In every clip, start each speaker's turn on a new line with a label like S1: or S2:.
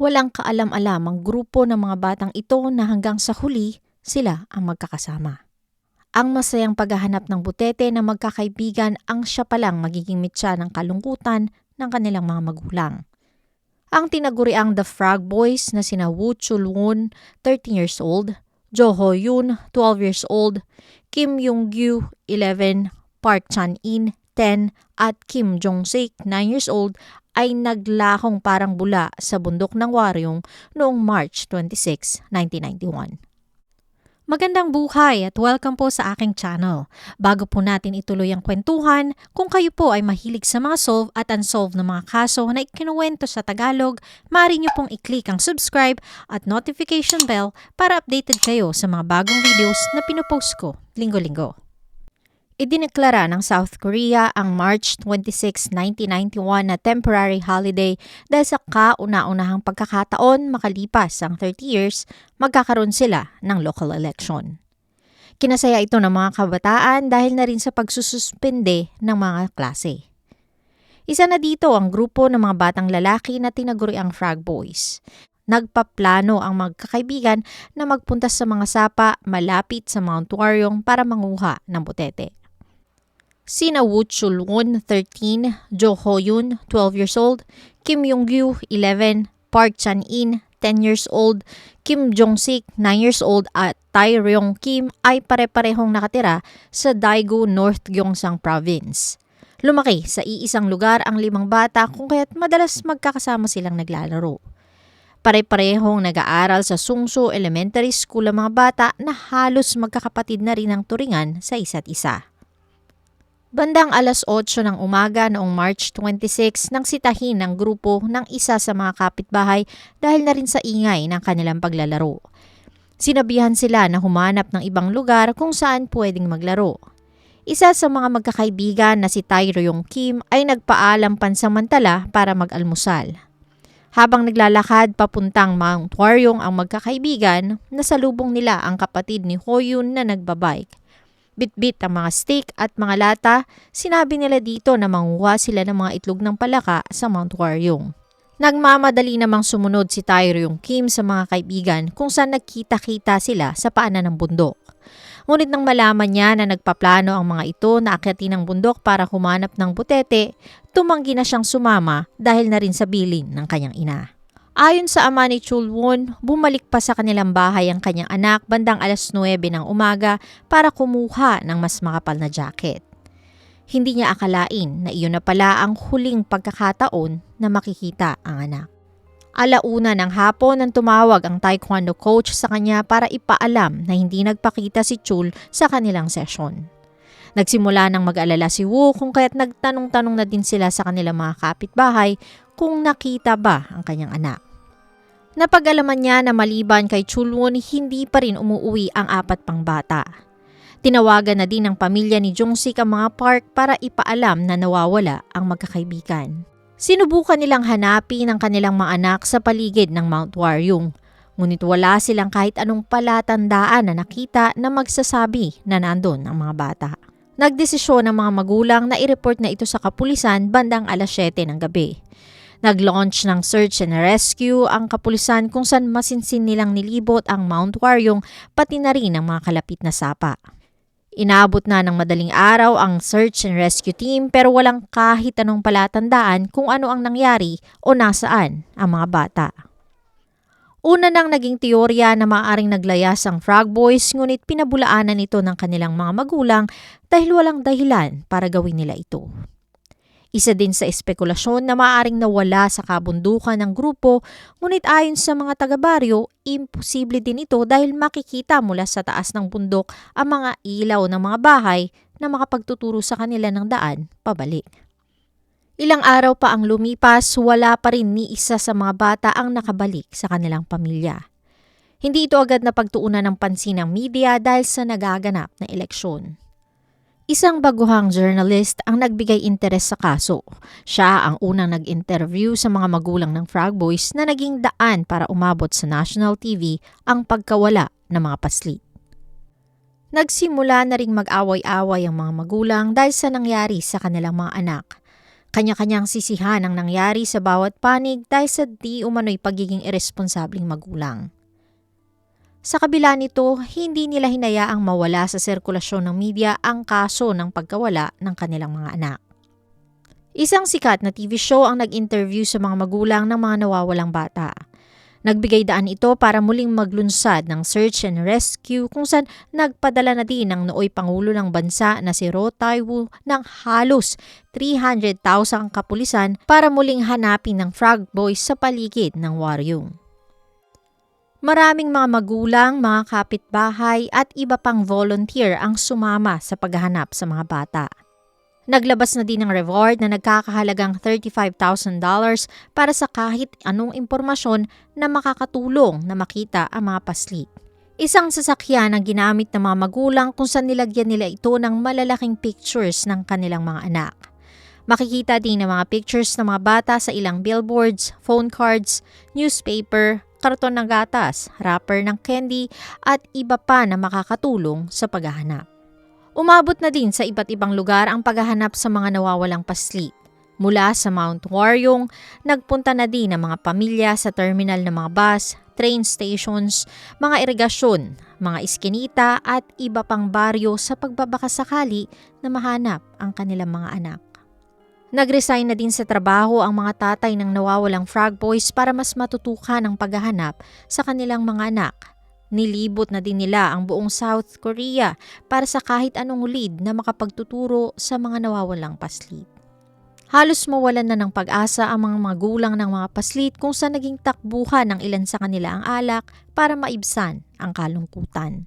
S1: Walang kaalam-alam ang grupo ng mga batang ito na hanggang sa huli sila ang magkakasama. Ang masayang paghahanap ng butete na magkakaibigan ang siya palang magiging mitya ng kalungkutan ng kanilang mga magulang. Ang tinaguriang The Frog Boys na sina Woo Chul-won, 13 years old, Jo Ho-yoon, 12 years old, Kim Young-gyu, 11, Park Chan-in, 10, at Kim Jong-sik, 9 years old, ay naglahong parang bula sa bundok ng Waryong noong March 26, 1991. Magandang buhay at welcome po sa aking channel. Bago po natin ituloy ang kwentuhan, kung kayo po ay mahilig sa mga solve at unsolved na mga kaso na ikinuwento sa Tagalog, maaari niyo pong i-click ang subscribe at notification bell para updated kayo sa mga bagong videos na pinupost ko linggo-linggo. Idineklara ng South Korea ang March 26, 1991 na temporary holiday dahil sa kauna-unahang pagkakataon makalipas ang 30 years, magkakaroon sila ng local election. Kinasaya ito ng mga kabataan dahil na rin sa pagsususpende ng mga klase. Isa na dito ang grupo ng mga batang lalaki na tinaguriang Frog Boys. Nagpaplano ang magkakaibigan na magpunta sa mga sapa malapit sa Mount Waryong para manguha ng butete. Sina Woo Chul-won, 13, Jo Ho-yoon, 12 years old, Kim Young-gyu, 11, Park Chan-in, 10 years old, Kim Jong-sik, 9 years old, at Tae Ryong Kim ay pare-parehong nakatira sa Daegu, North Gyeongsang Province. Lumaki sa iisang lugar ang 5 bata kung kaya't madalas magkakasama silang naglalaro. Pare-parehong nag-aaral sa Sungsu Elementary School ang mga bata na halos magkakapatid na rin ang turingan sa isa't isa. Bandang alas 8 ng umaga noong March 26 nang sitahin ng grupo ng isa sa mga kapitbahay dahil na rin sa ingay ng kanilang paglalaro. Sinabihan sila na humanap ng ibang lugar kung saan pwedeng maglaro. Isa sa mga magkakaibigan na si Tae Ryong Kim ay nagpaalam pansamantala para mag-almusal. Habang naglalakad papuntang Mount Waryong ang magkakaibigan, nasalubong nila ang kapatid ni Ho-yoon na nagbabike. Bit-bit ang mga steak at mga lata, sinabi nila dito na manguha sila ng mga itlog ng palaka sa Mount Waryong. Nagmamadali namang sumunod si Tae Ryong Kim sa mga kaibigan kung saan nagkita-kita sila sa paanan ng bundok. Ngunit nang malaman niya na nagpaplano ang mga ito na akyatin ng bundok para humanap ng butete, tumanggi na siyang sumama dahil na rin sa bilin ng kanyang ina. Ayon sa ama ni Chul-won, bumalik pa sa kanilang bahay ang kanyang anak bandang alas 9 ng umaga para kumuha ng mas makapal na jacket. Hindi niya akalain na iyon na pala ang huling pagkakataon na makikita ang anak. Alauna ng hapon nang tumawag ang taekwondo coach sa kanya para ipaalam na hindi nagpakita si Chul sa kanilang session. Nagsimula nang mag-alala si Woo kung kaya't nagtanong-tanong na din sila sa kanilang mga kapitbahay kung nakita ba ang kanyang anak. Napag-alaman niya na maliban kay Chul-won, hindi pa rin umuwi ang 4 pang bata. Tinawagan na din ng pamilya ni Jong-sik ang mga Park para ipaalam na nawawala ang magkakaibigan. Sinubukan nilang hanapin ang kanilang mga anak sa paligid ng Mount Waryong, ngunit wala silang kahit anong palatandaan na nakita na magsasabi na nandun ang mga bata. Nagdesisyon ang mga magulang na i-report na ito sa kapulisan bandang alas 7 ng gabi. Nag-launch ng search and rescue ang kapulisan kung saan masinsin nilang nilibot ang Mount Waryong pati na rin ang mga kalapit na sapa. Inaabot na ng madaling araw ang search and rescue team pero walang kahit anong palatandaan kung ano ang nangyari o nasaan ang mga bata. Una nang naging teorya na maaaring naglayas ang Frog Boys ngunit pinabulaanan ito ng kanilang mga magulang dahil walang dahilan para gawin nila ito. Isa din sa espekulasyon na maaaring nawala sa kabundukan ng grupo, ngunit ayon sa mga taga-baryo, imposible din ito dahil makikita mula sa taas ng bundok ang mga ilaw ng mga bahay na makapagtuturo sa kanila ng daan pabalik. Ilang araw pa ang lumipas, wala pa rin ni isa sa mga bata ang nakabalik sa kanilang pamilya. Hindi ito agad na pagtuunan ng pansin ng media dahil sa nagaganap na eleksyon. Isang baguhang journalist ang nagbigay interes sa kaso. Siya ang unang nag-interview sa mga magulang ng Frog Boys na naging daan para umabot sa national TV ang pagkawala ng mga paslit. Nagsimula na ring mag-away-away ang mga magulang dahil sa nangyari sa kanilang mga anak. Kanya-kanyang sisihan ang nangyari sa bawat panig dahil sa di umano'y pagiging irresponsabling magulang. Sa kabila nito, hindi nila hinayaang mawala sa sirkulasyon ng media ang kaso ng pagkawala ng kanilang mga anak. Isang sikat na TV show ang nag-interview sa mga magulang ng mga nawawalang bata. Nagbigay daan ito para muling maglunsad ng search and rescue kung saan nagpadala na din ng nooy Pangulo ng bansa na si Roh Tai-woo ng halos 300,000 kapulisan para muling hanapin ng Frog Boys sa paligid ng Hwaryong. Maraming mga magulang, mga kapitbahay at iba pang volunteer ang sumama sa paghahanap sa mga bata. Naglabas na din ng reward na nagkakahalagang $35,000 para sa kahit anong impormasyon na makakatulong na makita ang mga paslit. Isang sasakyan ang ginamit ng mga magulang kung saan nilagyan nila ito ng malalaking pictures ng kanilang mga anak. Makikita din ang mga pictures ng mga bata sa ilang billboards, phone cards, newspaper, karton ng gatas, wrapper ng candy at iba pa na makakatulong sa paghahanap. Umabot na din sa iba't ibang lugar ang paghahanap sa mga nawawalang paslit. Mula sa Mount Hwaryong, nagpunta na din ang mga pamilya sa terminal ng mga bus, train stations, mga irigasyon, mga iskinita at iba pang baryo sa pagbabakasakali na mahanap ang kanilang mga anak. Nag-resign na din sa trabaho ang mga tatay ng nawawalang Frog Boys para mas matutukan ang paghahanap sa kanilang mga anak. Nilibot na din nila ang buong South Korea para sa kahit anong lead na makapagtuturo sa mga nawawalang paslit. Halos mawalan na ng pag-asa ang mga magulang ng mga paslit kung saan naging takbuhan ng ilan sa kanila ang alak para maibsan ang kalungkutan.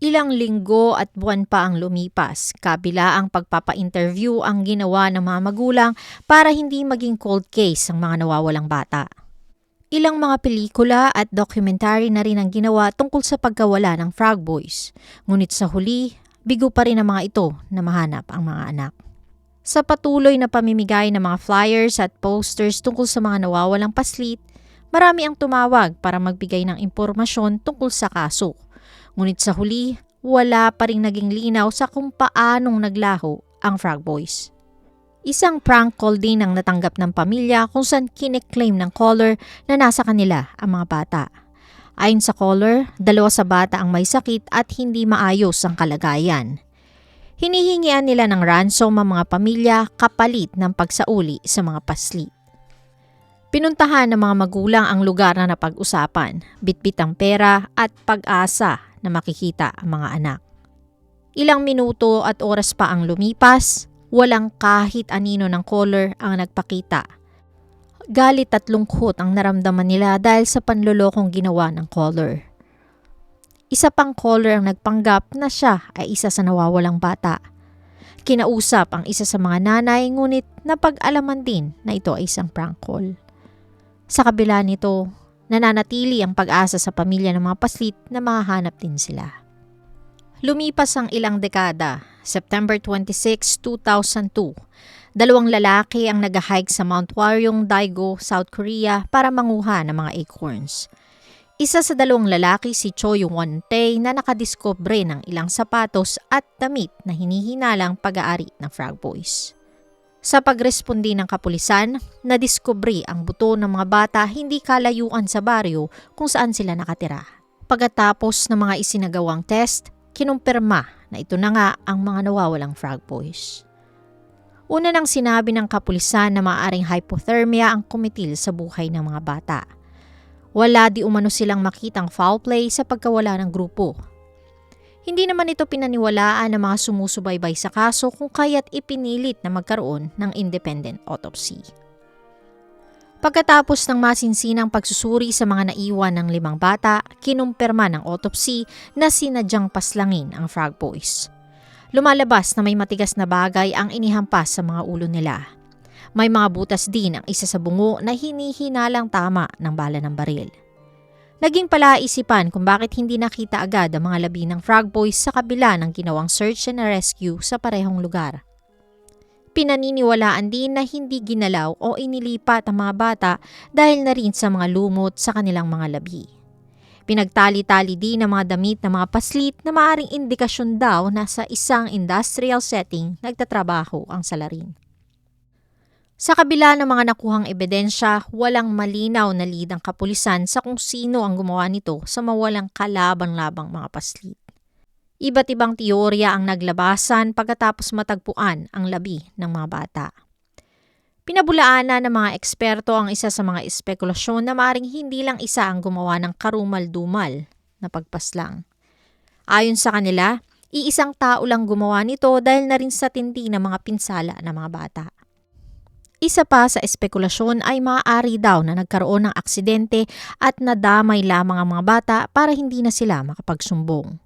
S1: Ilang linggo at buwan pa ang lumipas, kabila ang pagpapa-interview ang ginawa ng mga magulang para hindi maging cold case ang mga nawawalang bata. Ilang mga pelikula at documentary na rin ang ginawa tungkol sa pagkawala ng Frog Boys. Ngunit sa huli, bigo pa rin ang mga ito na mahanap ang mga anak. Sa patuloy na pamimigay ng mga flyers at posters tungkol sa mga nawawalang paslit, marami ang tumawag para magbigay ng impormasyon tungkol sa kaso. Ngunit sa huli, wala pa rin naging linaw sa kung paanong naglaho ang Frog Boys. Isang prank call din ang natanggap ng pamilya kung saan kiniklaim ng caller na nasa kanila ang mga bata. Ayon sa caller, 2 sa bata ang may sakit at hindi maayos ang kalagayan. Hinihingian nila ng ransom ang mga pamilya kapalit ng pagsauli sa mga paslit. Pinuntahan ng mga magulang ang lugar na napag-usapan, bitbit ang pera at pag-asa na makikita ang mga anak. Ilang minuto at oras pa ang lumipas, walang kahit anino ng caller ang nagpakita. Galit at lungkot ang naramdaman nila dahil sa panlolokong ginawa ng caller. Isa pang caller ang nagpanggap na siya ay isa sa nawawalang bata. Kinausap ang isa sa mga nanay ngunit napag-alaman din na ito ay isang prank call. Sa kabila nito, nananatili ang pag-asa sa pamilya ng mga paslit na mahahanap din sila. Lumipas ang ilang dekada, September 26, 2002, 2 lalaki ang nag-hike sa Mount Hwaryong, Daegu, South Korea para manguha ng mga acorns. Isa sa 2 lalaki si Cho Yung-won-tae na nakadiskubre ng ilang sapatos at damit na hinihinalang pag-aari ng Frog Boys. Sa pagrespondi ng kapulisan, nadiskubre ang buto ng mga bata hindi kalayuan sa baryo kung saan sila nakatira. Pagkatapos ng mga isinagawang test, kinumpirma na ito na nga ang mga nawawalang Frog Boys. Una nang sinabi ng kapulisan na maaaring hypothermia ang kumitil sa buhay ng mga bata. Wala di umano silang makitang foul play sa pagkawala ng grupo. Hindi naman ito pinaniwalaan ng mga sumusubaybay sa kaso kung kaya't ipinilit na magkaroon ng independent autopsy. Pagkatapos ng masinsinang pagsusuri sa mga naiwan ng 5 bata, kinumpirma ng autopsy na sinadyang paslangin ang Frog Boys. Lumalabas na may matigas na bagay ang inihampas sa mga ulo nila. May mga butas din ang isa sa bungo na hinihinalang tama ng bala ng baril. Naging palaisipan kung bakit hindi nakita agad ang mga labi ng Frog Boys sa kabila ng ginawang search and rescue sa parehong lugar. Pinaniniwalaan din na hindi ginalaw o inilipat ang mga bata dahil na rin sa mga lumot sa kanilang mga labi. Pinagtali-tali din ang mga damit ng mga paslit na maaring indikasyon daw na sa isang industrial setting nagtatrabaho ang salarin. Sa kabila ng mga nakuhang ebidensya, walang malinaw na lead ang kapulisan sa kung sino ang gumawa nito sa mawalang kalabang-labang mga paslit. Iba't ibang teorya ang naglabasan pagkatapos matagpuan ang labi ng mga bata. Pinabulaanan ng mga eksperto ang isa sa mga espekulasyon na maaaring hindi lang isa ang gumawa ng karumal-dumal na pagpaslang. Ayon sa kanila, iisang tao lang gumawa nito dahil na rin sa tindi ng mga pinsala ng mga bata. Isa pa sa espekulasyon ay maaari daw na nagkaroon ng aksidente at nadamay lamang ang mga bata para hindi na sila makapagsumbong.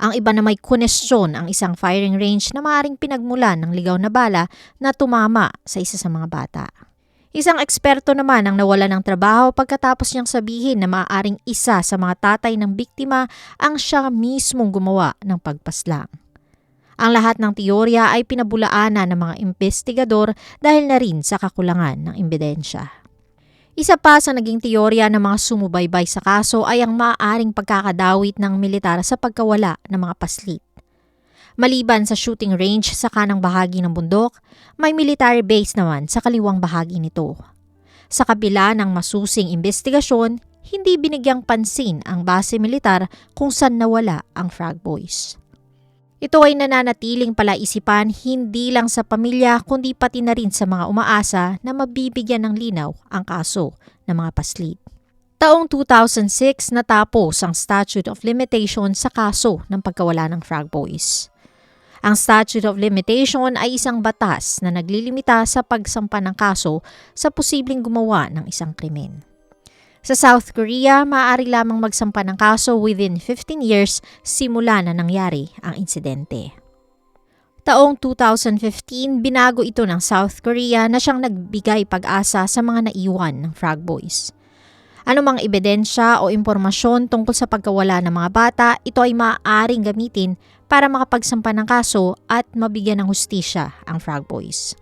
S1: Ang iba na may kunestyon ang isang firing range na maaaring pinagmulan ng ligaw na bala na tumama sa isa sa mga bata. Isang eksperto naman ang nawala ng trabaho pagkatapos niyang sabihin na maaaring isa sa mga tatay ng biktima ang siya mismong gumawa ng pagpaslang. Ang lahat ng teorya ay pinabulaanan ng mga investigador dahil na rin sa kakulangan ng ebidensya. Isa pa sa naging teorya ng mga sumubaybay sa kaso ay ang maaaring pagkakadawit ng militar sa pagkawala ng mga paslit. Maliban sa shooting range sa kanang bahagi ng bundok, may military base naman sa kaliwang bahagi nito. Sa kabila ng masusing investigasyon, hindi binigyang pansin ang base militar kung saan nawala ang Frog Boys. Ito ay nananatiling palaisipan hindi lang sa pamilya kundi pati na rin sa mga umaasa na mabibigyan ng linaw ang kaso ng mga paslit. Taong 2006 natapos ang statute of limitation sa kaso ng pagkawala ng Frog Boys. Ang statute of limitation ay isang batas na naglilimita sa pagsampa ng kaso sa posibleng gumawa ng isang krimen. Sa South Korea, maaari lamang magsampa ng kaso within 15 years simula na nangyari ang insidente. Taong 2015, binago ito ng South Korea na siyang nagbigay pag-asa sa mga naiwan ng Frog Boys. Anumang ebidensya o impormasyon tungkol sa pagkawala ng mga bata, ito ay maaaring gamitin para makapagsampa ng kaso at mabigyan ng hustisya ang Frog Boys.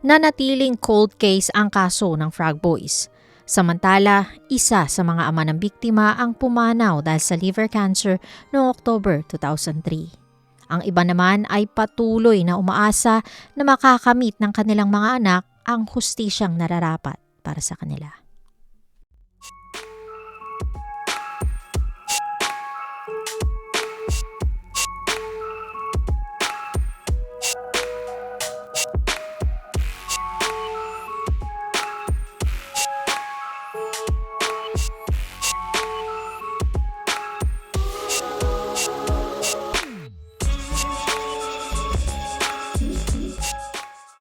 S1: Nanatiling cold case ang kaso ng Frog Boys. Samantala, isa sa mga ama ng biktima ang pumanaw dahil sa liver cancer noong October 2003. Ang iba naman ay patuloy na umaasa na makakamit ng kanilang mga anak ang hustisyang nararapat para sa kanila.